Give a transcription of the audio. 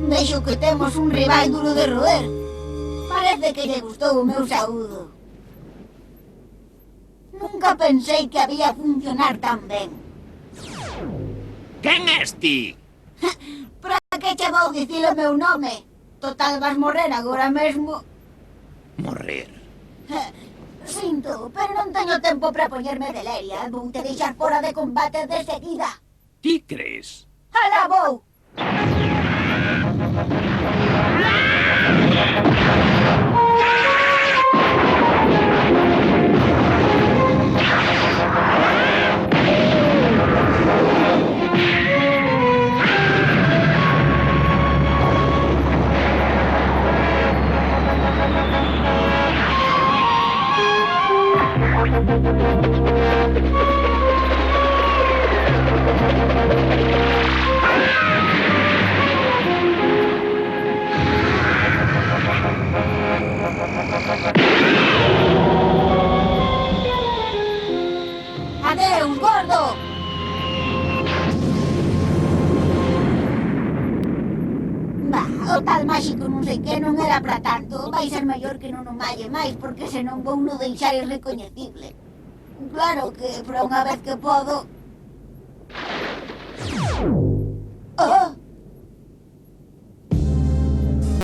Vexo que temos un rival duro de roer. Parece que lle gustou o meu saúdo. Nunca pensei que había funcionar tan ben. Quen és ti? Para que che vou dicir o meu nome? Total, vas morrer agora mesmo. Morrer. Sinto, pero non teño tempo para poñerme de leria. Vou te deixar fora de combate de seguida. Ti crees? ¡Alá vou! ¡Adeus, gordo! O tal máxico non sei que non era para tanto. Vai ser mellor que non o malle máis, porque senón vou non deixar irrecoñecible. Claro que, por unha vez que podo... Oh!